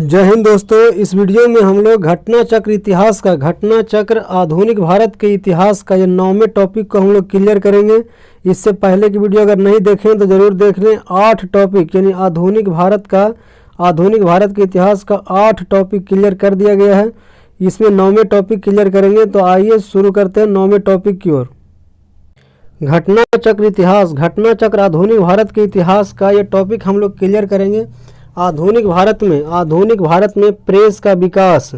जय हिंद दोस्तों। इस वीडियो में हम लोग घटना चक्र इतिहास का घटना चक्र आधुनिक भारत के इतिहास का ये 9वें टॉपिक को हम लोग क्लियर करेंगे। इससे पहले की वीडियो अगर नहीं देखें तो ज़रूर देख लें। 8 टॉपिक यानी आधुनिक भारत के इतिहास का 8 टॉपिक क्लियर कर दिया गया है। इसमें 9वें टॉपिक क्लियर करेंगे। तो आइए शुरू करते हैं 9वें टॉपिक की ओर। घटना चक्र इतिहास, घटना चक्र आधुनिक भारत के इतिहास का ये टॉपिक हम लोग क्लियर करेंगे। आधुनिक भारत में प्रेस का विकास।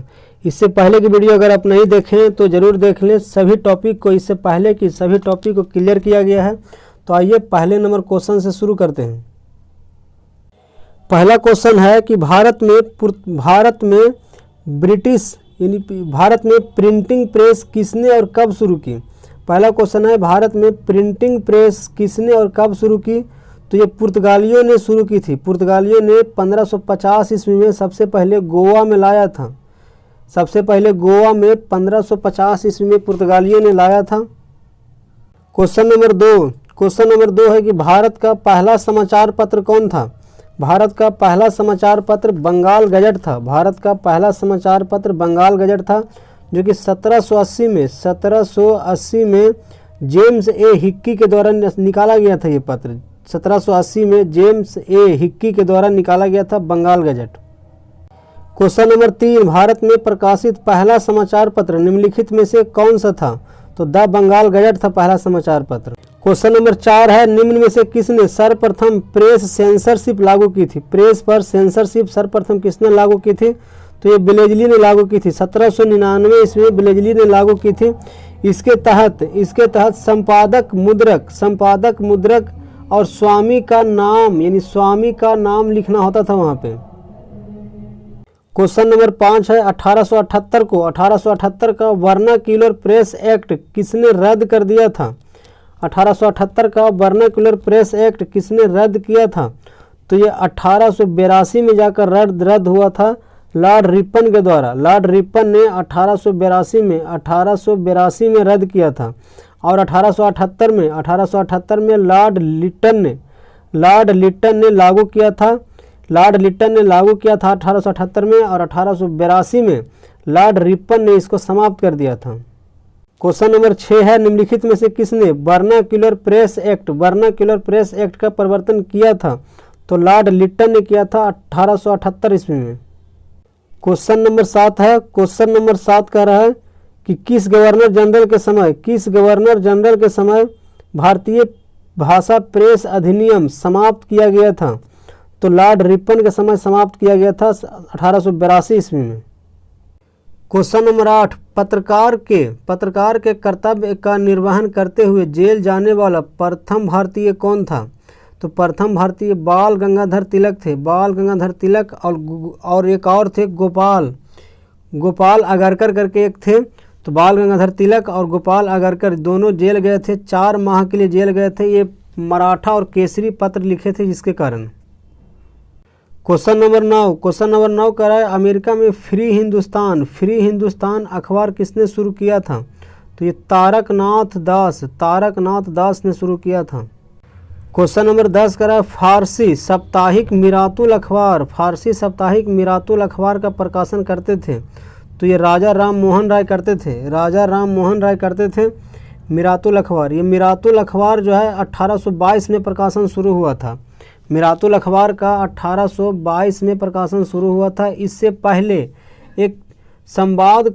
इससे पहले की वीडियो अगर आप नहीं देखें तो ज़रूर देख लें। सभी टॉपिक को इससे पहले की सभी टॉपिक को क्लियर किया गया है। तो आइए पहले नंबर क्वेश्चन से शुरू करते हैं। पहला क्वेश्चन है कि भारत में प्रिंटिंग प्रेस किसने और कब शुरू की। पहला क्वेश्चन है भारत में प्रिंटिंग प्रेस किसने और कब शुरू की। तो ये पुर्तगालियों ने शुरू की थी। पुर्तगालियों ने 1550 ईस्वी में सबसे पहले गोवा में लाया था। गोवा में 1550 ईस्वी में पुर्तगालियों ने लाया था। क्वेश्चन नंबर दो है कि भारत का पहला समाचार पत्र कौन था। भारत का पहला समाचार पत्र बंगाल गजट था। भारत का पहला समाचार पत्र बंगाल गजट था, जो कि 1780 में जेम्स ए हिक्की के द्वारा निकाला गया था। ये पत्र 1780 में जेम्स ए हिक्की के द्वारा निकाला गया था, Bengal gazette. Question number 3, Bharat में प्रकाशित पहला समाचार पत्र निम्नलिखित में से कौन सा था। तो द बंगाल गजट था पहला समाचार पत्र। क्वेश्चन नंबर 4 है निम्न में से किसने सर्वप्रथम प्रेस सेंसरशिप लागू की थी। प्रेस पर सेंसरशिप सर्वप्रथम किसने लागू की थी। तो ये ब्लेजली ने लागू की थी। 1799 ईस्वी में ब्लेजली ने लागू की थी। इसके तहत संपादक मुद्रक और स्वामी का नाम लिखना होता था वहाँ पे। क्वेश्चन नंबर 5 है 1878 का वर्नाक्यूलर प्रेस एक्ट किसने रद्द कर दिया था। 1878 का वर्नाक्यूलर प्रेस एक्ट किसने रद्द किया था। तो ये 1882 में जाकर रद्द हुआ था लॉर्ड रिपन के द्वारा। लॉर्ड रिपन ने 1882 में रद्द किया था। और 1878 में लॉर्ड लिटन ने लागू किया था। 1878 में, और 1882 में लॉर्ड रिपन ने इसको समाप्त कर दिया था। क्वेश्चन नंबर 6 है निम्नलिखित में से किसने वर्नाक्यूलर प्रेस एक्ट का प्रवर्तन किया था। तो लॉर्ड लिटन ने किया था 1878 ईस्वी में। क्वेश्चन नंबर 7 है। क्वेश्चन नंबर 7 कह रहा है कि किस गवर्नर जनरल के समय भारतीय भाषा प्रेस अधिनियम समाप्त किया गया था। तो लॉर्ड रिपन के समय समाप्त किया गया था 1882 ईस्वी में। क्वेश्चन नंबर 8, पत्रकार के कर्तव्य का निर्वहन करते हुए जेल जाने वाला प्रथम भारतीय कौन था। तो प्रथम भारतीय बाल गंगाधर तिलक थे। और एक और थे गोपाल अगरकर करके एक थे। तो बाल गंगाधर तिलक और गोपाल अगरकर दोनों जेल गए थे। 4 माह के लिए जेल गए थे। ये मराठा और केसरी पत्र लिखे थे जिसके कारण। क्वेश्चन नंबर 9 कह रहा है अमेरिका में फ्री हिंदुस्तान अखबार किसने शुरू किया था। तो ये तारकनाथ दास ने शुरू किया था। क्वेश्चन नंबर 10 कह रहा है फारसी साप्ताहिक मिरातुल अखबार का प्रकाशन करते थे। तो ये राजा राम मोहन राय करते थे मिरातुल अखबार। ये मिरातुल अखबार जो है 1822 में प्रकाशन शुरू हुआ था। मिरातुल अखबार का 1822 में प्रकाशन शुरू हुआ था। इससे पहले संवाद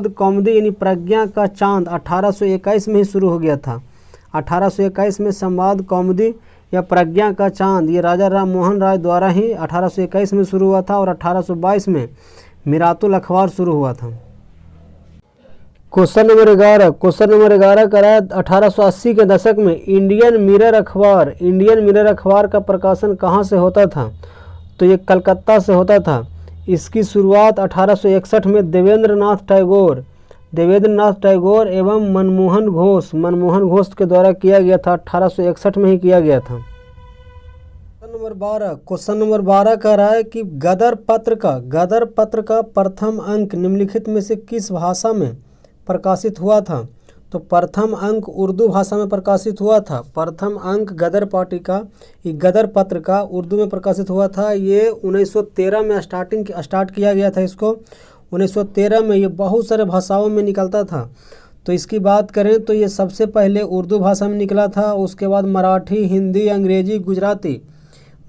कौमुदी यानी प्रज्ञा का चांद 1821 में ही शुरू हो गया था। 1821 में संवाद कौमुदी या प्रज्ञा का चांद ये राजा राम मोहन राय द्वारा ही 1821 में शुरू हुआ था। और 1822 में मिरातुल अखबार शुरू हुआ था। क्वेश्चन नंबर 11 कह रहा है 1880 के दशक में इंडियन मिरर अखबार का प्रकाशन कहाँ से होता था। तो ये कलकत्ता से होता था। इसकी शुरुआत 1861 में देवेंद्र नाथ टैगोर एवं मनमोहन घोष के द्वारा किया गया था। 1861 में ही किया गया था। क्वेश्चन नंबर 12 कह रहा है कि गदर पत्र का प्रथम अंक निम्नलिखित में से किस भाषा में प्रकाशित हुआ था। तो प्रथम अंक उर्दू भाषा में प्रकाशित हुआ था। प्रथम अंक गदर पार्टी का, ये गदर पत्र का उर्दू में प्रकाशित हुआ था। ये 1913 में स्टार्ट किया गया था इसको। 1913 में ये बहुत सारे भाषाओं में निकलता था। तो इसकी बात करें तो ये सबसे पहले उर्दू भाषा में निकला था, उसके बाद मराठी, हिंदी, अंग्रेजी, गुजराती,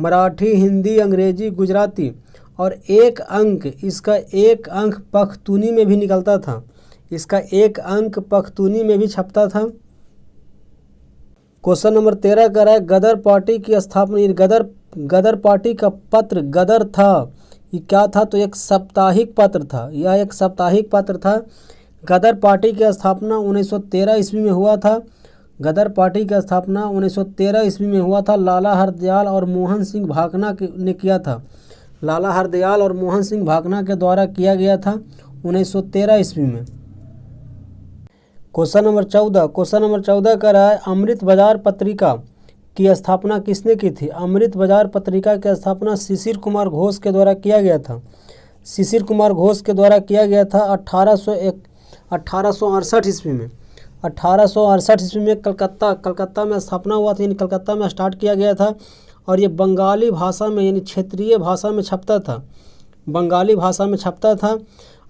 मराठी, हिंदी, अंग्रेजी, गुजराती, और इसका एक अंक पख्तूनी में भी निकलता था। इसका एक अंक पख्तूनी में भी छपता था। क्वेश्चन नंबर 13 कर रहा है गदर पार्टी की स्थापना। गदर पार्टी का पत्र गदर था, ये क्या था? तो एक साप्ताहिक पत्र था। यह एक साप्ताहिक पत्र था। गदर पार्टी की स्थापना 1913 ईस्वी में हुआ था। गदर पार्टी की स्थापना 1913 ईस्वी में हुआ था। लाला हरदयाल और मोहन सिंह भाकना ने किया था। लाला हरदयाल और मोहन सिंह भाकना के द्वारा किया गया था 1913 ईस्वी में। क्वेश्चन नंबर 14 का रहा है अमृत बाजार पत्रिका की स्थापना किसने की थी? अमृत बाजार पत्रिका की स्थापना शिशिर कुमार घोष के द्वारा किया गया था। शिशिर कुमार घोष के द्वारा किया गया था 1868 ईस्वी में। 1868 ईस्वी में कलकत्ता में स्थापना हुआ था, यानी कलकत्ता में स्टार्ट किया गया था। और ये बंगाली भाषा में यानी क्षेत्रीय भाषा में छपता था। बंगाली भाषा में छपता था।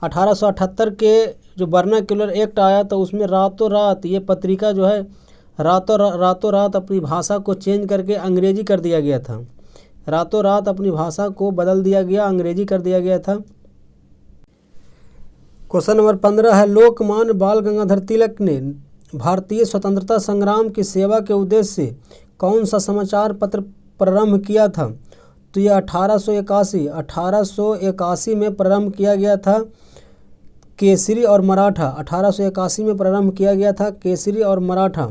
1878 के जो वर्नाक्युलर एक्ट आया तो उसमें रातों रात ये पत्रिका जो है रातों रात अपनी भाषा को चेंज करके अंग्रेजी कर दिया गया था। रातों रात अपनी भाषा को बदल दिया गया, अंग्रेजी कर दिया गया था। क्वेश्चन नंबर 15 है लोकमान्य बाल गंगाधर तिलक ने भारतीय स्वतंत्रता संग्राम की सेवा के उद्देश्य से कौन सा समाचार पत्र प्रारंभ किया था? तो यह 1881 में प्रारंभ किया गया था केसरी और मराठा। 1881 में प्रारंभ किया गया था केसरी और मराठा।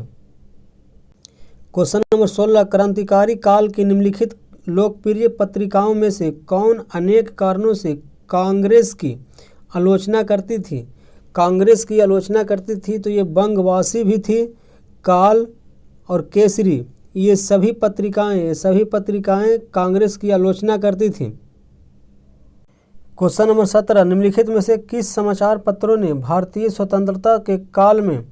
क्वेश्चन नंबर 16 क्रांतिकारी काल की निम्नलिखित लोकप्रिय पत्रिकाओं में से कौन अनेक कारणों से कांग्रेस की आलोचना करती थी? कांग्रेस की आलोचना करती थी तो ये बंगवासी भी थी, काल और केसरी, ये सभी पत्रिकाएं कांग्रेस की आलोचना करती थी। क्वेश्चन नंबर 17 निम्नलिखित में से किस समाचार पत्रों ने भारतीय स्वतंत्रता के काल में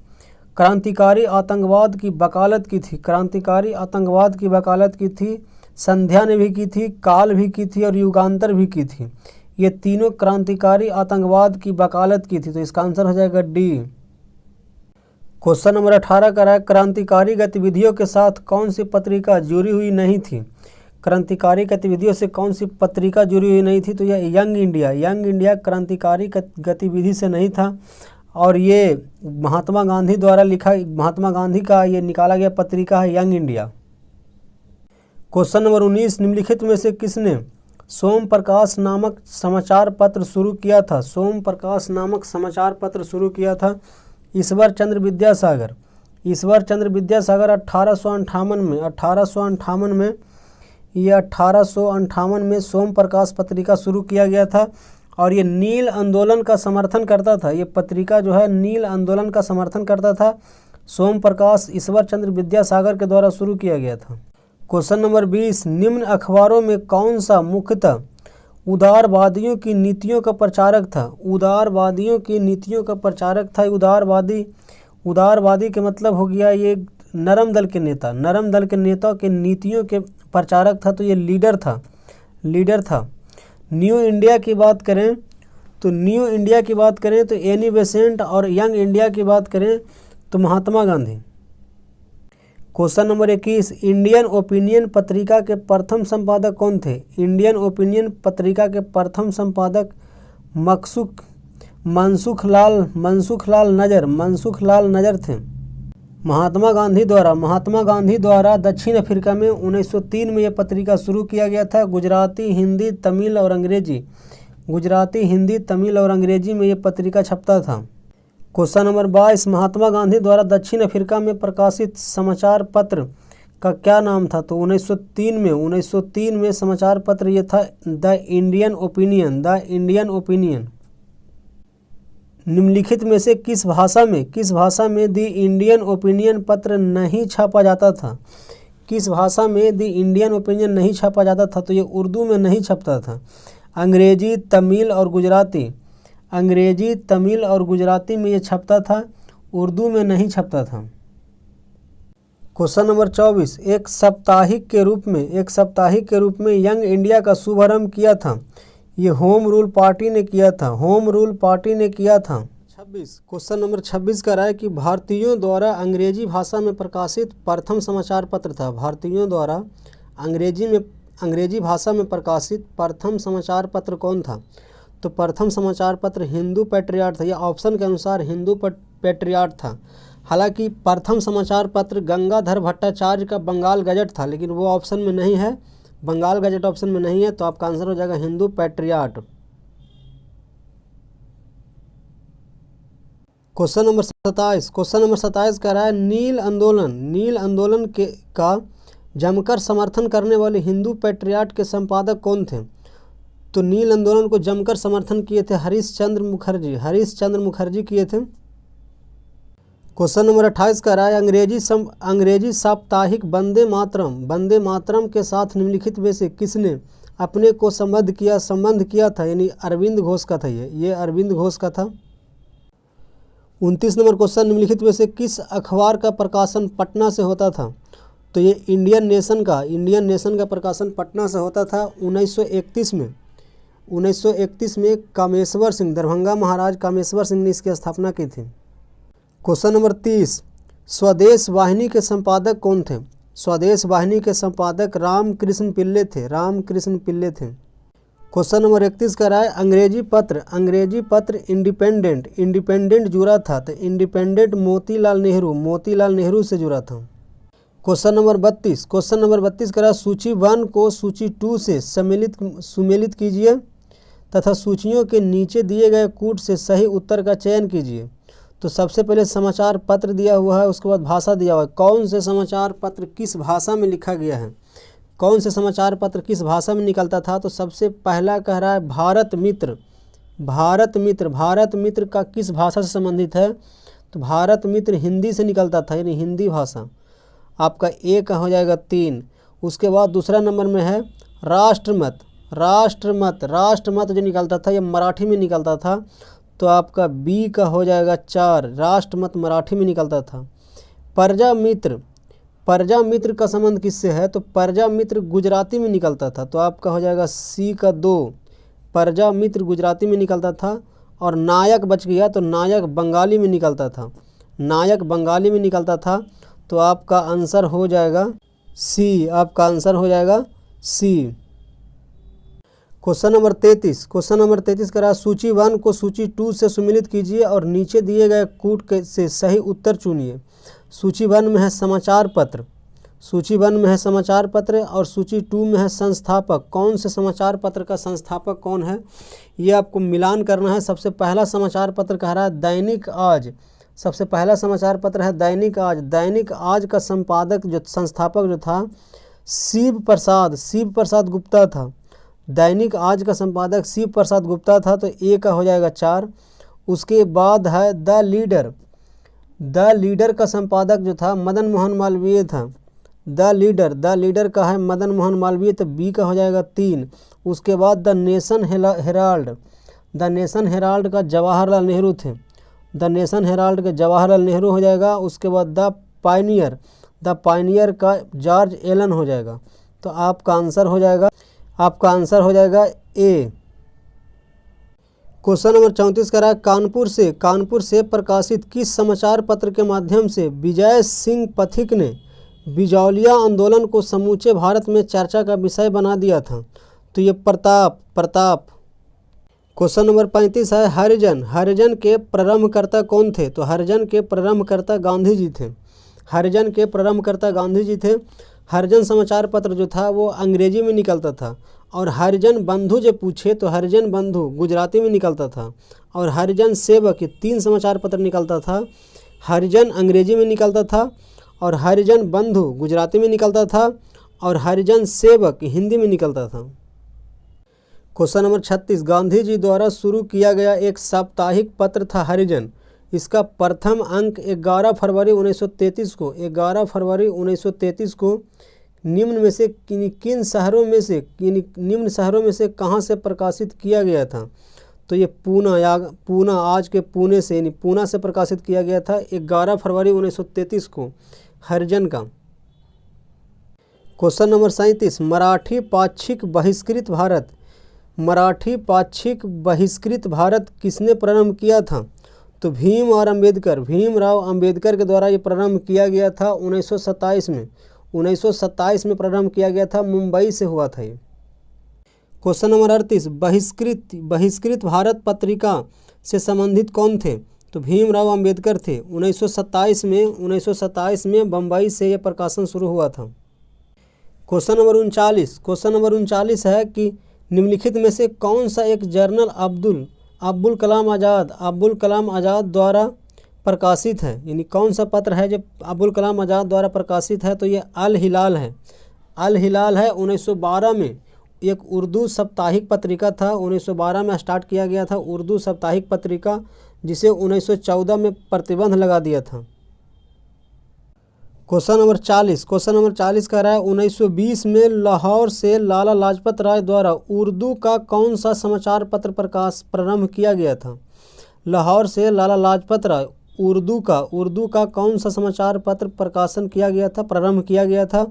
क्रांतिकारी आतंकवाद की वकालत की थी? क्रांतिकारी आतंकवाद की वकालत की थी। संध्या ने भी की थी, काल भी की थी और युगांतर भी की थी। ये तीनों क्रांतिकारी आतंकवाद की वकालत की थी। तो इसका आंसर हो जाएगा डी। क्वेश्चन नंबर 18 का है क्रांतिकारी गतिविधियों के साथ कौन सी पत्रिका जुड़ी हुई नहीं थी? क्रांतिकारी गतिविधियों से कौन सी पत्रिका जुड़ी हुई नहीं थी? तो यह यंग इंडिया क्रांतिकारी गतिविधि से नहीं था। और ये महात्मा गांधी का ये निकाला गया पत्रिका है यंग इंडिया। क्वेश्चन नंबर 19 निम्नलिखित में से किसने सोम प्रकाश नामक समाचार पत्र शुरू किया था? सोम प्रकाश नामक समाचार पत्र शुरू किया था ईश्वर चंद्र विद्यासागर। 1858 में सोम प्रकाश पत्रिका शुरू किया गया था। और ये नील आंदोलन का समर्थन करता था। ये पत्रिका जो है नील आंदोलन का समर्थन करता था। सोम प्रकाश ईश्वर चंद्र विद्यासागर के द्वारा शुरू किया गया था। क्वेश्चन नंबर 20 निम्न अखबारों में कौन सा मुख्यतः उदारवादियों की नीतियों का प्रचारक था? उदारवादियों की नीतियों का प्रचारक था। उदारवादी के मतलब हो गया ये नरम दल के नेता के नीतियों के प्रचारक था। तो ये लीडर था। न्यू इंडिया की बात करें तो एनी बेसेंट, और यंग इंडिया की बात करें तो Mahatma Gandhi. Question number 21 Indian Opinion पत्रिका के प्रथम संपादक कौन थे? इंडियन ओपिनियन पत्रिका के प्रथम संपादक मनसुख लाल नजर थे। महात्मा गांधी द्वारा दक्षिण अफ्रीका में 1903 में यह पत्रिका शुरू किया गया था। गुजराती, हिंदी, तमिल और अंग्रेजी में यह पत्रिका छपता था। क्वेश्चन नंबर 22 महात्मा गांधी द्वारा दक्षिण अफ्रीका में प्रकाशित समाचार पत्र का क्या नाम था? तो 1903 में समाचार पत्र ये था द इंडियन ओपिनियन। निम्नलिखित में से किस भाषा में द इंडियन ओपिनियन पत्र नहीं छापा जाता था? किस भाषा में द इंडियन ओपिनियन नहीं छापा जाता था? तो ये उर्दू में नहीं छपता था। अंग्रेजी, तमिल और गुजराती में ये छपता था। उर्दू में नहीं छपता था। क्वेश्चन नंबर 24, एक साप्ताहिक के रूप में यंग इंडिया का शुभारंभ किया था। ये होम रूल पार्टी ने किया था। 26, क्वेश्चन नंबर 26 कह रहा है कि भारतीयों द्वारा अंग्रेजी भाषा में प्रकाशित प्रथम समाचार पत्र था। भारतीयों द्वारा अंग्रेजी भाषा में प्रकाशित प्रथम समाचार पत्र कौन था? तो प्रथम समाचार पत्र हिंदू पैट्रियट था। यह ऑप्शन के अनुसार हिंदू पैट्रियट था। हालांकि प्रथम समाचार पत्र गंगाधर भट्टाचार्य का बंगाल गजट था, लेकिन वो ऑप्शन में नहीं है, बंगाल गजट ऑप्शन में नहीं है, तो आपका आंसर हो जाएगा हिंदू पैट्रियट। क्वेश्चन नंबर 27 कह रहा है नील आंदोलन का जमकर समर्थन करने वाले हिंदू पैट्रियट के संपादक कौन थे? तो नील आंदोलन को जमकर समर्थन किए थे हरीश चंद्र मुखर्जी किए थे। क्वेश्चन नंबर 28 कह रहा है अंग्रेजी साप्ताहिक वंदे मातरम के साथ निम्नलिखित में से किसने अपने को संबद्ध किया था? यानी अरविंद घोष का था। ये अरविंद घोष का था। 29 नंबर क्वेश्चन, निम्नलिखित में से किस अखबार का प्रकाशन पटना से होता था? तो ये इंडियन नेशन का प्रकाशन पटना से होता था 1931 में कामेश्वर सिंह, दरभंगा महाराज कामेश्वर सिंह ने इसकी स्थापना की थी। क्वेश्चन नंबर 30, स्वदेश वाहिनी के संपादक कौन थे? स्वदेश वाहिनी के संपादक रामकृष्ण पिल्ले थे। क्वेश्चन नंबर 31 कह रहा है अंग्रेजी पत्र इंडिपेंडेंट जुड़ा था, तो इंडिपेंडेंट मोतीलाल नेहरू से जुड़ा था। क्वेश्चन नंबर 32 कह रहा है सूची 1 को सूची 2 से सुमेलित कीजिए तथा सूचियों के नीचे दिए गए कूट से सही उत्तर का चयन कीजिए। तो सबसे पहले समाचार पत्र दिया हुआ है, उसके बाद भाषा दिया हुआ है। कौन से समाचार पत्र किस भाषा में लिखा गया है, कौन से समाचार पत्र किस भाषा में निकलता था? तो सबसे पहला कह रहा है भारत मित्र का किस भाषा से संबंधित है? तो भारत मित्र हिंदी से निकलता था, यानी हिंदी भाषा। आपका ए का हो जाएगा 3। उसके बाद दूसरा नंबर में है राष्ट्रमत जो निकलता था, यह मराठी में निकलता था, तो आपका बी का हो जाएगा 4। राष्ट्रमत मराठी में निकलता था। प्रजा मित्र का संबंध किससे है? तो प्रजा मित्र गुजराती में निकलता था, तो आपका हो जाएगा सी का 2। प्रजा मित्र गुजराती में निकलता था। और नायक बच गया, तो नायक बंगाली में निकलता था, तो आपका आंसर हो जाएगा सी। क्वेश्चन नंबर 33 कह रहा है सूची 1 को सूची 2 से सुमेलित कीजिए और नीचे दिए गए कूट से सही उत्तर चुनिए। सूची 1 में है समाचार पत्र और सूची 2 में है संस्थापक। कौन से समाचार पत्र का संस्थापक कौन है, ये आपको मिलान करना है। सबसे पहला समाचार पत्र कह रहा है दैनिक आज। सबसे पहला समाचार पत्र है दैनिक आज का संस्थापक जो था शिव प्रसाद गुप्ता था। दैनिक आज का संपादक शिव प्रसाद गुप्ता था, तो ए का हो जाएगा 4। उसके बाद है द लीडर का संपादक जो था मदन मोहन मालवीय था। द लीडर का है मदन मोहन मालवीय, तो बी का हो जाएगा 3। उसके बाद द नेशन हेराल्ड का जवाहरलाल नेहरू थे। द नेशन हेराल्ड के जवाहरलाल नेहरू हो जाएगा। उसके बाद द पायनियर का जॉर्ज एलन हो जाएगा। तो आपका आंसर हो जाएगा ए। क्वेश्चन नंबर 34 कह रहा है कानपुर से प्रकाशित किस समाचार पत्र के माध्यम से विजय सिंह पथिक ने बिजौलिया आंदोलन को समूचे भारत में चर्चा का विषय बना दिया था? तो ये प्रताप। क्वेश्चन नंबर 35 है हरिजन के प्रारंभकर्ता कौन थे? तो हरिजन के प्रारंभकर्ता गांधी जी थे। हरिजन समाचार पत्र जो था वो अंग्रेजी में निकलता था। और हरिजन बंधु जो पूछे तो हरिजन बंधु गुजराती में निकलता था। और हरिजन सेवक, ये 3 समाचार पत्र निकलता था। हरिजन अंग्रेजी में निकलता था, और हरिजन बंधु गुजराती में निकलता था, और हरिजन सेवक हिंदी में निकलता था। क्वेश्चन नंबर 36 गांधी जी द्वारा शुरू किया गया एक साप्ताहिक पत्र था हरिजन। इसका प्रथम अंक 11 फरवरी 1933 को निम्न में से किन शहरों में से कहाँ से प्रकाशित किया गया था? तो ये पूना आज के पुणे से यानी पूना से प्रकाशित किया गया था 11 फरवरी 1933 को हरिजन का। क्वेश्चन नंबर 37, मराठी पाक्षिक बहिष्कृत भारत। मराठी पाक्षिक बहिष्कृत भारत किसने प्रारंभ किया था? तो भीमराव अंबेडकर के द्वारा ये प्रारंभ किया गया था 1927 में। 1927 में प्रारंभ किया गया था, मुंबई से हुआ था ये। क्वेश्चन नंबर 38, बहिष्कृत भारत पत्रिका से संबंधित कौन थे? तो भीमराव अंबेडकर थे। 1927 में बम्बई से यह प्रकाशन शुरू हुआ था। क्वेश्चन नंबर 39 है कि निम्नलिखित में से कौन सा एक जर्नल अब्दुल कलाम आज़ाद द्वारा प्रकाशित है, यानी कौन सा पत्र है जो अब्दुल कलाम आज़ाद द्वारा प्रकाशित है? तो ये अल हिलाल है। 1912 में एक उर्दू साप्ताहिक पत्रिका था। 1912 में स्टार्ट किया गया था उर्दू साप्ताहिक पत्रिका, जिसे 1914 में प्रतिबंध लगा दिया था। क्वेश्चन नंबर 40 कह रहा है 1920 में लाहौर से लाला लाजपत राय द्वारा उर्दू का कौन सा समाचार पत्र प्रारंभ किया गया था? लाहौर से लाला लाजपत राय उर्दू का कौन सा समाचार पत्र प्रारंभ किया गया था?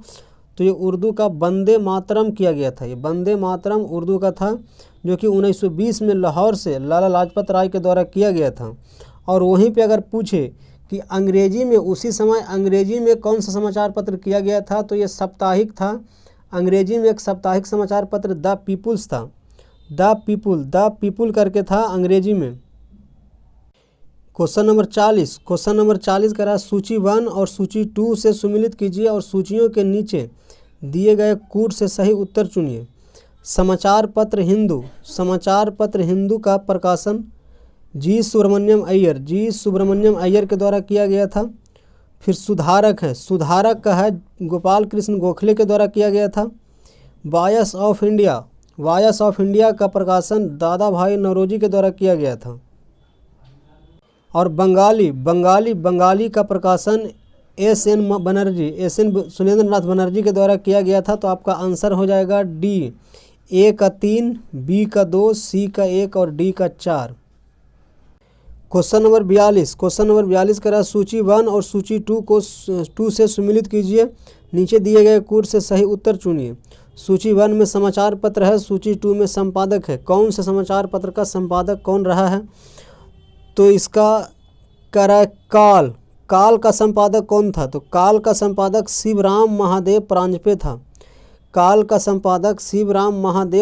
तो ये उर्दू का वंदे मातरम किया गया था। ये वंदे मातरम उर्दू का था, जो कि 1920 में लाहौर से लाला लाजपत राय के द्वारा किया गया था। और वहीं पे अगर पूछे कि अंग्रेजी में उसी समय अंग्रेजी में कौन सा समाचार पत्र किया गया था, तो ये साप्ताहिक था। अंग्रेजी में एक साप्ताहिक समाचार पत्र द पीपुल्स था। द पीपुल करके था अंग्रेजी में। क्वेश्चन नंबर 40 कह रहा है सूची 1 और सूची 2 से सुमेलित कीजिए और सूचियों के नीचे दिए गए कूट से सही उत्तर चुनिए। समाचार पत्र हिंदू का प्रकाशन जी सुब्रमण्यम अय्यर के द्वारा किया गया था। फिर सुधारक का है गोपाल कृष्ण गोखले के द्वारा किया गया था। वॉयस ऑफ इंडिया का प्रकाशन दादा भाई नौरोजी के द्वारा किया गया था। और बंगाली का प्रकाशन एस.एन. सुरेंद्र नाथ बनर्जी के द्वारा किया गया था। तो आपका आंसर हो जाएगा डी, ए का 3, बी का 2, सी का 1 और डी का 4। क्वेश्चन नंबर 42 कह रहा है सूची 1 और सूची 2 से सुमेलित कीजिए, नीचे दिए गए कूट से सही उत्तर चुनिए। सूची 1 में समाचार पत्र है, सूची 2 में संपादक है। कौन से समाचार पत्र का संपादक कौन रहा है? तो इसका कह रहा है काल का संपादक कौन था? तो काल का संपादक शिवराम महादेव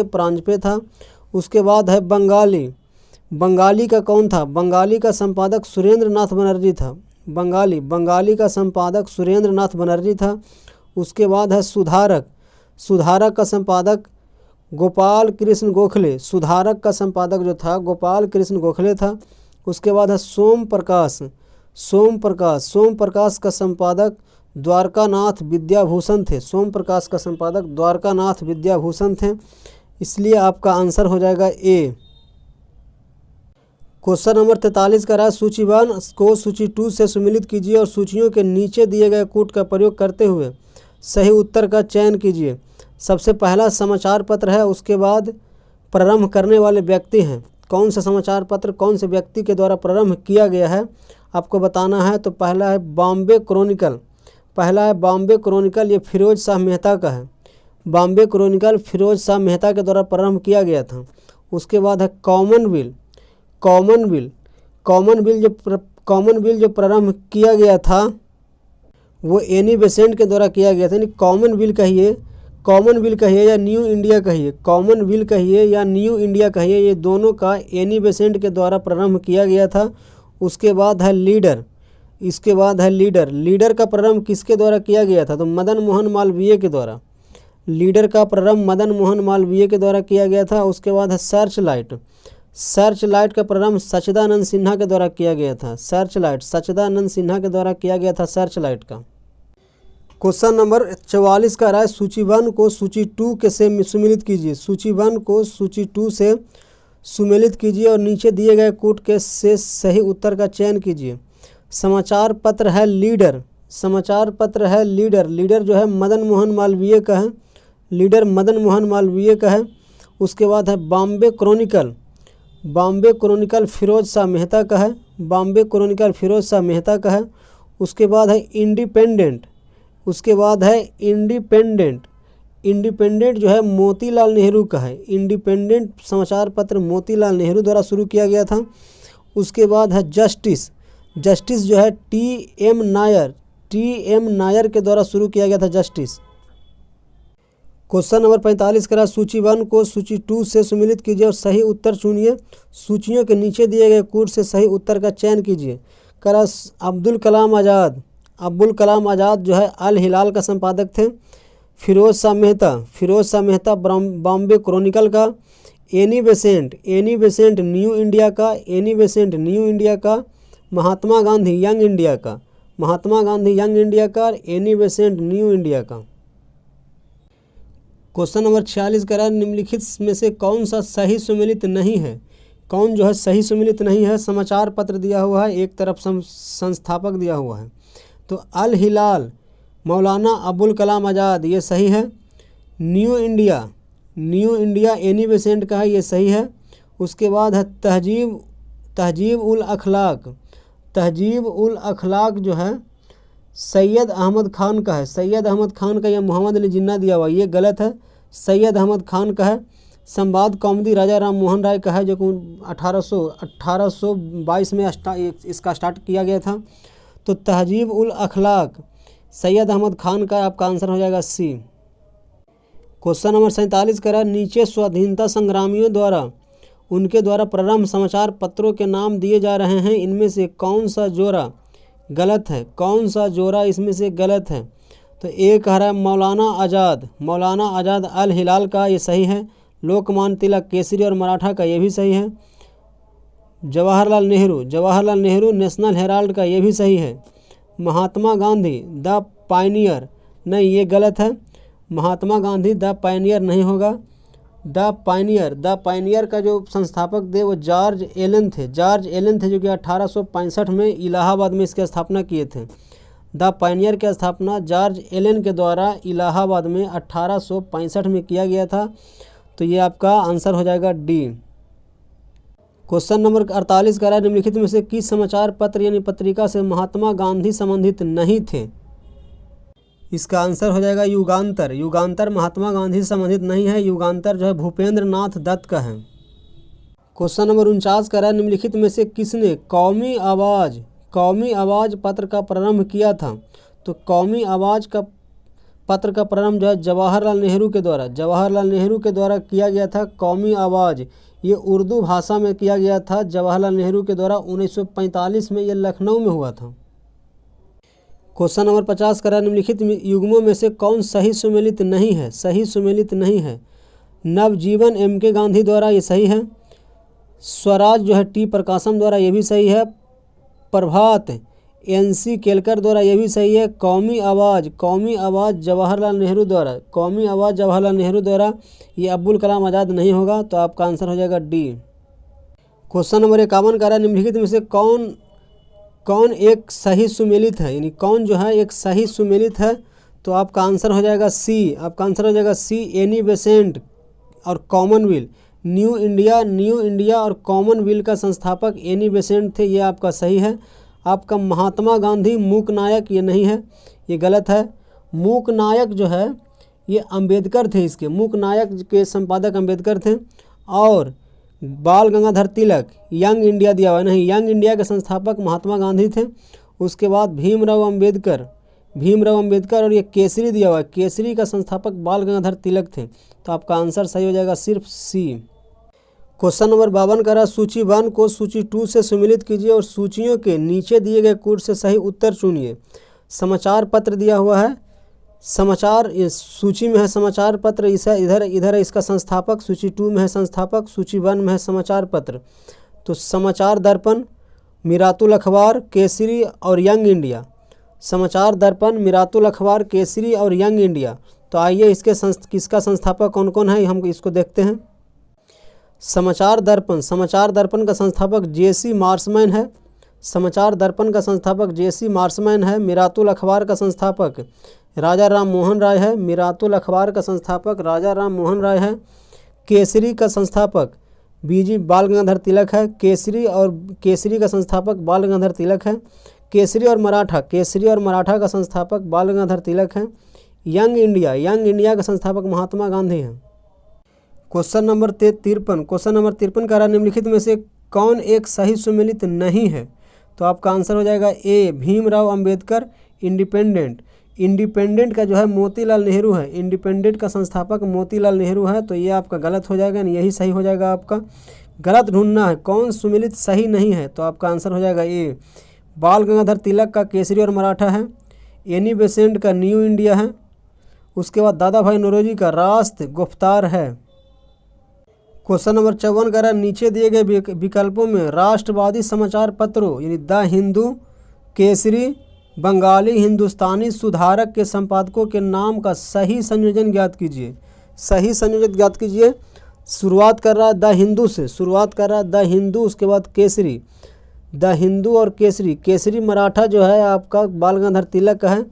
प्रांजपे था। उसके बाद है बंगाली का कौन था? बंगाली का संपादक सुरेंद्र नाथ बनर्जी था। बंगाली का संपादक सुरेंद्र नाथ बनर्जी था। उसके बाद है सुधारक का संपादक गोपाल कृष्ण गोखले। सुधारक का संपादक जो था गोपाल कृष्ण गोखले था। उसके बाद है सोम प्रकाश का संपादक द्वारकानाथ विद्याभूषण थे। इसलिए आपका आंसर हो जाएगा ए। क्वेश्चन नंबर 43 का रहा है सूची 1 को सूची 2 से सुमेलित कीजिए और सूचियों के नीचे दिए गए कूट का प्रयोग करते हुए सही उत्तर का चयन कीजिए। सबसे पहला समाचार पत्र है, उसके बाद प्रारंभ करने वाले व्यक्ति हैं। कौन सा समाचार पत्र कौन से व्यक्ति के द्वारा प्रारंभ किया गया है आपको बताना है। तो पहला है बॉम्बे क्रॉनिकल, ये फिरोज शाह मेहता का है। बॉम्बे क्रॉनिकल फिरोज शाह मेहता के द्वारा प्रारंभ किया गया था। उसके बाद है कॉमनवेल्थ जो प्रारंभ किया गया था वो एनी बेसेंट के द्वारा किया गया था। यानी कॉमनवेल्थ कहिए या न्यू इंडिया कहिए, ये दोनों का एनी बेसेंट के द्वारा प्रारंभ किया गया था। उसके बाद है लीडर का प्रारंभ किसके द्वारा किया गया था? तो मदन मोहन मालवीय के द्वारा। लीडर का प्रारंभ मदन मोहन मालवीय के द्वारा किया गया था। उसके बाद है सर्च लाइट का प्रारंभ सच्चिदानंद सिन्हा के द्वारा किया गया था। सच्चिदानंद सिन्हा के द्वारा किया गया था सर्च लाइट का। क्वेश्चन नंबर 44 का रहा है सूची 1 को सूची 2 के से सुमेलित कीजिए। सूची 1 को सूची 2 से सुमेलित कीजिए और नीचे दिए गए कूट के से सही उत्तर का चयन कीजिए। समाचार पत्र है लीडर। लीडर जो है मदन मोहन मालवीय का है। उसके बाद है बॉम्बे बॉम्बे क्रॉनिकल फिरोज शाह मेहता का है, बॉम्बे क्रॉनिकल फिरोज शाह मेहता का है। उसके बाद है इंडिपेंडेंट, उसके बाद है इंडिपेंडेंट, इंडिपेंडेंट जो है मोतीलाल नेहरू का है। इंडिपेंडेंट समाचार पत्र मोतीलाल नेहरू द्वारा शुरू किया गया था। उसके बाद है जस्टिस, जस्टिस जो है टी.एम. नायर, टी.एम. नायर के द्वारा शुरू किया गया था जस्टिस। क्वेश्चन नंबर 45 करा सूची 1 को सूची 2 से सुमिलित कीजिए और सही उत्तर चुनिए। सूचियों के नीचे दिए गए कूट से सही उत्तर का चयन कीजिए। करा अब्दुल कलाम आज़ाद, अब्दुल कलाम आज़ाद जो है अल हिलाल का संपादक थे। फिरोज शाह मेहता, फिरोज शाह मेहता बॉम्बे क्रॉनिकल का। Annie Besant, Annie Besant new India का, एनी बेसेंट न्यू इंडिया का। महात्मा गांधी यंग इंडिया का, महात्मा गांधी यंग इंडिया का। एनी बेसेंट न्यू इंडिया का। क्वेश्चन नंबर 46 करा निम्नलिखित में से कौन सा सही सुमेलित नहीं है। कौन जो है सही सुमेलित नहीं है। समाचार पत्र दिया हुआ है, एक तरफ संस्थापक दिया हुआ है। तो अल हिलाल मौलाना अबुल कलाम आज़ाद ये सही है। New India, new India Annie Besant का है, ये सही है। उसके बाद है तहजीब, तहजीब उल अखलाक, तहजीब उल अखलाक जो है सैयद अहमद खान का है। सैयद अहमद खान का, यह मोहम्मद अली जिन्ना दिया हुआ, ये गलत है। सैयद अहमद खान का है। संवाद कौमुदी राजा राम मोहन राय का है, जो कि 1822 में इसका स्टार्ट किया गया था। तो तहजीब उल अखलाक सैयद अहमद खान का आपका आंसर हो जाएगा सी। क्वेश्चन नंबर 47 करा नीचे स्वाधीनता संग्रामियों द्वारा उनके द्वारा प्रारंभ समाचार पत्रों के नाम दिए जा रहे हैं, इनमें से कौन सा जोरा गलत है। कौन सा जोरा इसमें से गलत है। तो एक कह रहा है मौलाना आज़ाद, मौलाना आज़ाद अल हिलाल का, ये सही है। लोकमान्य तिलक केसरी और मराठा का, ये भी सही है। जवाहरलाल नेहरू, जवाहरलाल नेहरू नेशनल हेराल्ड का, ये भी सही है। महात्मा गांधी द पायनियर, नहीं ये गलत है। महात्मा गांधी द पायनियर नहीं होगा। द पायनियर का जो संस्थापक थे वो जॉर्ज एलन थे, जॉर्ज एलन थे, जो कि 1865 में इलाहाबाद में इसकी स्थापना किए थे। द पायनियर की स्थापना जॉर्ज एलन के द्वारा इलाहाबाद में 1865 में किया गया था। तो ये आपका आंसर हो जाएगा डी। क्वेश्चन नंबर 48 कह रहा है निम्नलिखित में से किस समाचार पत्र यानी पत्रिका से महात्मा गांधी संबंधित नहीं थे। इसका आंसर हो जाएगा युगांतर। युगांतर महात्मा गांधी से संबंधित नहीं है। युगांतर जो है भूपेंद्र नाथ दत्त का है। क्वेश्चन नंबर 49 कह रहा है निम्नलिखित में से किसने कौमी आवाज़ पत्र का प्रारंभ किया था। तो कौमी आवाज़ का पत्र का प्रारंभ जो है जवाहरलाल नेहरू के द्वारा, जवाहरलाल नेहरू के द्वारा किया गया था। कौमी आवाज़ ये उर्दू भाषा में किया गया था जवाहरलाल नेहरू के द्वारा। 1945 में ये लखनऊ में हुआ था। क्वेश्चन नंबर 50 करा निम्नलिखित युग्मों में से कौन सही सुमेलित नहीं है। सही सुमेलित नहीं है। नवजीवन M.K. गांधी द्वारा, ये सही है। स्वराज जो है टी प्रकाशम द्वारा, ये भी सही है। प्रभात N.C. केलकर द्वारा, ये भी सही है। कौमी आवाज़ जवाहरलाल नेहरू द्वारा, कौमी आवाज़ जवाहरलाल नेहरू द्वारा, ये अब्दुल कलाम आज़ाद नहीं होगा। तो आपका आंसर हो जाएगा डी। क्वेश्चन नंबर 51 कह रहा है निम्नलिखित में से कौन एक सही सुमेलित है, यानी कौन जो है एक सही सुमेलित है। तो आपका आंसर हो जाएगा सी। आपका आंसर हो जाएगा सी। एनी बेसेंट और कॉमनवेल्थ। न्यू इंडिया और कॉमनवेल्थ का संस्थापक एनी बेसेंट थे, ये आपका सही है। आपका महात्मा गांधी मूक नायक, ये नहीं है, ये गलत है। मूक नायक जो है ये अंबेडकर थे, इसके मूक नायक के संपादक अंबेडकर थे। और बाल गंगाधर तिलक यंग इंडिया दिया हुआ है, नहीं, यंग इंडिया के संस्थापक महात्मा गांधी थे। उसके बाद भीमराव अंबेडकर और ये केसरी दिया हुआ है, केसरी का संस्थापक बाल गंगाधर तिलक थे। तो आपका आंसर सही हो जाएगा सिर्फ सी। क्वेश्चन नंबर 52 कह रहा सूची 1 को सूची 2 से सुमिलित कीजिए और सूचियों के नीचे दिए गए कूट से सही उत्तर चुनिए। समाचार पत्र दिया हुआ है, समाचार इस सूची में है समाचार पत्र, इधर इसका संस्थापक। सूची 2 में है संस्थापक, सूची 1 में है समाचार पत्र। तो समाचार दर्पण, मिरातुल अखबार, केसरी और यंग इंडिया। समाचार दर्पण, मिरातुल अखबार, केसरी और यंग इंडिया। तो आइए किसका संस्थापक कौन कौन है हम इसको देखते हैं। समाचार दर्पण का संस्थापक J.C. मार्समैन है। समाचार दर्पण का संस्थापक J.C. मार्समैन है। मिरातुल अखबार का संस्थापक राजा राम मोहन राय है। मिरातुल अखबार का संस्थापक राजा राम मोहन राय है। केसरी का संस्थापक बीजी बाल गंगाधर तिलक है। केसरी का संस्थापक बाल गंगाधर तिलक है। केसरी और मराठा का संस्थापक बाल गंगाधर तिलक है। यंग इंडिया का संस्थापक महात्मा गांधी हैं। क्वेश्चन नंबर 53 कह रहा है निम्नलिखित में से कौन एक सही सुमेलित नहीं है? तो आपका आंसर हो जाएगा ए भीमराव अंबेडकर। इंडिपेंडेंट का जो है मोतीलाल नेहरू है। इंडिपेंडेंट का संस्थापक मोतीलाल नेहरू है, तो ये आपका गलत हो जाएगा, यही सही हो जाएगा आपका। गलत ढूंढना है कौन सुमेलित सही नहीं है, तो आपका आंसर हो जाएगा ए बाल गंगाधर तिलक का केसरी और मराठा है। एनी बेसेंट का न्यू इंडिया है। उसके बाद दादा भाई नौरोजी का राष्ट्र गुफ्तार है। क्वेश्चन नंबर 54 कह रहा है नीचे दिए गए विकल्पों में राष्ट्रवादी समाचार पत्रों यानी द हिंदू, केसरी, बंगाली, हिंदुस्तानी, सुधारक के संपादकों के नाम का सही संयोजन ज्ञात कीजिए। शुरुआत कर रहा है द हिंदू से, द हिंदू, उसके बाद केसरी, द हिंदू और केसरी मराठा जो है आपका बाल गंगाधर तिलक का है।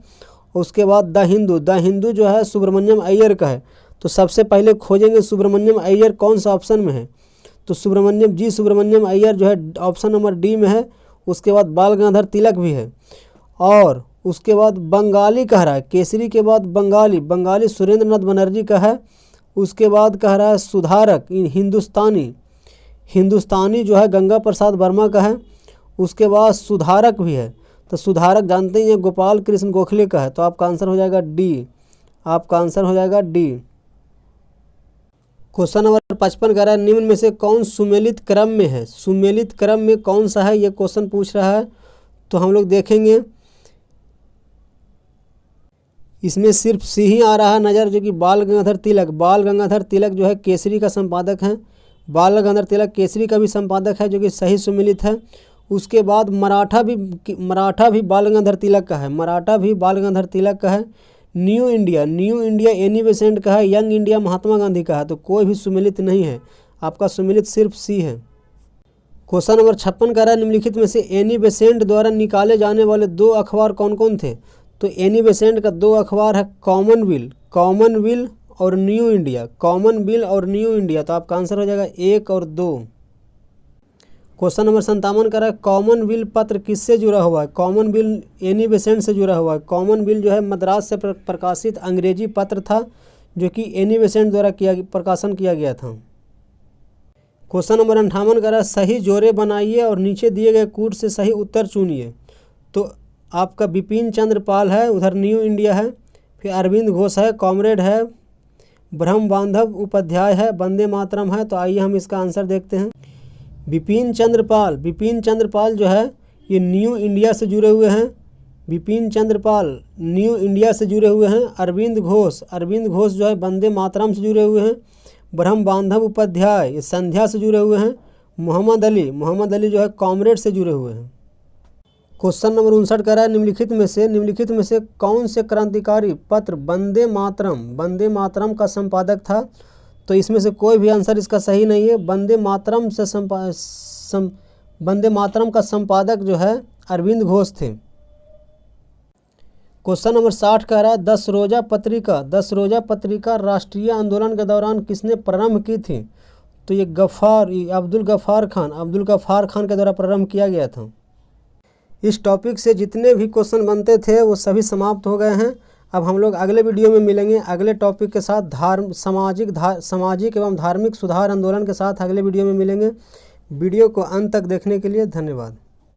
उसके बाद द हिंदू जो है सुब्रमण्यम अय्यर का है। तो सबसे पहले खोजेंगे सुब्रमण्यम अय्यर कौन सा ऑप्शन में है, तो सुब्रमण्यम अय्यर जो है ऑप्शन नंबर डी में है। उसके बाद बाल गंगाधर तिलक भी है। और उसके बाद बंगाली कह रहा है, केसरी के बाद बंगाली सुरेंद्र नाथ बनर्जी का है। उसके बाद कह रहा है सुधारक हिंदुस्तानी जो है गंगा प्रसाद वर्मा का है। उसके बाद सुधारक भी है, तो सुधारक जानते ही हैं गोपाल कृष्ण गोखले का है। तो आपका आंसर हो जाएगा डी। क्वेश्चन नंबर 55 कह रहा है निम्न में से कौन सुमेलित क्रम में है? सुमेलित क्रम में कौन सा है, ये क्वेश्चन पूछ रहा है। तो हम लोग देखेंगे इसमें सिर्फ सी ही आ रहा है नज़र, जो कि बाल गंगाधर तिलक जो है केसरी का संपादक है। बाल गंगाधर तिलक केसरी का भी संपादक है, जो कि सही सुमेलित है। उसके बाद मराठा भी बाल गंगाधर तिलक का है। न्यू इंडिया एनी बेसेंट का है। यंग इंडिया महात्मा गांधी का है। तो कोई भी सुमेलित नहीं है, आपका सुमेलित सिर्फ सी है। क्वेश्चन नंबर 56 कह रहा है निम्नलिखित में से एनी बेसेंट द्वारा निकाले जाने वाले 2 अखबार कौन कौन थे? तो एनी बेसेंट का 2 अखबार है कॉमनविल और न्यू इंडिया। तो आपका आंसर हो जाएगा 1 और 2। क्वेश्चन नंबर 57 कह रहा है कॉमनविल पत्र किससे जुड़ा हुआ है? कॉमनविल एनी बेसेंट से जुड़ा हुआ है। कॉमनविल जो है मद्रास से प्रकाशित अंग्रेजी पत्र था, जो कि एनी बेसेंट द्वारा प्रकाशन किया गया था। क्वेश्चन नंबर 58 कह रहा है सही जोड़े बनाइए और नीचे दिए गए कूट से सही उत्तर चुनिए। तो आपका बिपिन चंद्र पाल है, उधर न्यू इंडिया है। फिर अरविंद घोष है, कॉमरेड है। ब्रह्म बांधव उपाध्याय है, वंदे मातरम है। तो आइए हम इसका आंसर देखते हैं। बिपिन चंद्र पाल जो है ये न्यू इंडिया से जुड़े हुए हैं। अरविंद घोष जो है वंदे मातरम से जुड़े हुए हैं। ब्रह्म बांधव उपाध्याय ये संध्या से जुड़े हुए हैं। मोहम्मद अली जो है कॉमरेड से जुड़े हुए हैं। क्वेश्चन नंबर 59 कह रहा है निम्नलिखित में से कौन से क्रांतिकारी पत्र वंदे मातरम का संपादक था? तो इसमें से कोई भी आंसर इसका सही नहीं है। वंदे मातरम का संपादक जो है अरविंद घोष थे। क्वेश्चन नंबर 60 कह रहा है 10 रोजा पत्रिका राष्ट्रीय आंदोलन के दौरान किसने प्रारंभ की थी? तो ये अब्दुल गफ्फार खान के द्वारा प्रारंभ किया गया था। इस टॉपिक से जितने भी क्वेश्चन बनते थे वो सभी समाप्त हो गए हैं। अब हम लोग अगले वीडियो में मिलेंगे अगले टॉपिक के साथ। सामाजिक एवं धार्मिक सुधार आंदोलन के साथ अगले वीडियो में मिलेंगे। वीडियो को अंत तक देखने के लिए धन्यवाद।